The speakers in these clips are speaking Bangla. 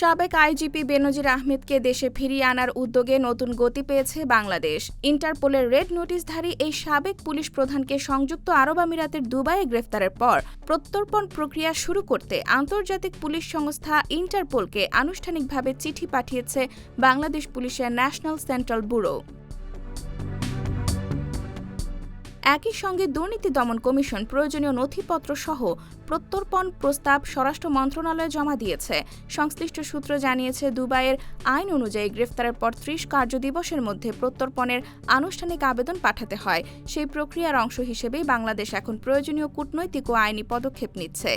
সাবেক আইজিপি বেনজির আহমেদকে দেশে ফিরিয়ে আনার উদ্যোগে নতুন গতি পেয়েছে বাংলাদেশ। ইন্টারপোলের রেড নোটিশধারী এই সাবেক পুলিশ প্রধানকে সংযুক্ত আরব আমিরাতের দুবাইয়ে গ্রেফতারের পর প্রত্যর্পণ প্রক্রিয়া শুরু করতে আন্তর্জাতিক পুলিশ সংস্থা ইন্টারপোলকে আনুষ্ঠানিকভাবে চিঠি পাঠিয়েছে বাংলাদেশ পুলিশের ন্যাশনাল সেন্ট্রাল ব্যুরো। একই সঙ্গে দুর্নীতি দমন কমিশন প্রয়োজনীয় নথিপত্র সহ প্রত্যর্পণ প্রস্তাব স্বরাষ্ট্র মন্ত্রণালয়ে জমা দিয়েছে। সংশ্লিষ্ট সূত্র জানিয়েছে, দুবাইয়ের আইন অনুযায়ী গ্রেফতারের পর ৩০ কার্যদিবসের মধ্যে প্রত্যর্পণের আনুষ্ঠানিক আবেদন পাঠাতে হয়। সেই প্রক্রিয়ার অংশ হিসেবেই বাংলাদেশ এখন প্রয়োজনীয় কূটনৈতিক ও আইনি পদক্ষেপ নিচ্ছে।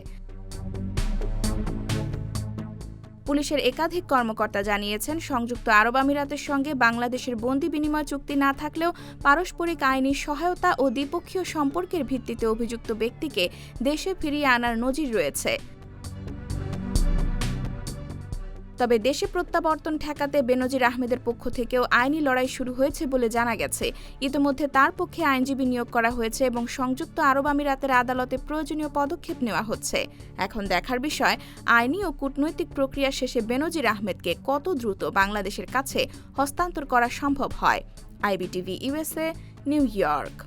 পুলিশের একাধিক কর্মকর্তা জানিয়েছেন, সংযুক্ত আরব আমিরাতের সঙ্গে বাংলাদেশের বন্দি বিনিময় চুক্তি না থাকলেও পারস্পরিক আইনি সহায়তা ও দ্বিপক্ষীয় সম্পর্কের ভিত্তিতে অভিযুক্ত ব্যক্তিকে দেশে ফিরিয়ে আনার নজির রয়েছে। তবে দেশে প্রত্যাবর্তন ঠেকাতে বেনজির আহমেদের পক্ষ থেকেও আইনি লড়াই শুরু হয়েছে বলে জানা গেছে। ইতিমধ্যে তার পক্ষে আইনজীবী নিয়োগ করা হয়েছে এবং সংযুক্ত আরব আমিরাতের আদালতে প্রয়োজনীয় পদক্ষেপ নেওয়া হচ্ছে। এখন দেখার বিষয়, আইনি ও কূটনৈতিক প্রক্রিয়া শেষে বেনজির আহমেদকে কত দ্রুত বাংলাদেশের কাছে হস্তান্তর করা সম্ভব হয়। IBTV USA, new York.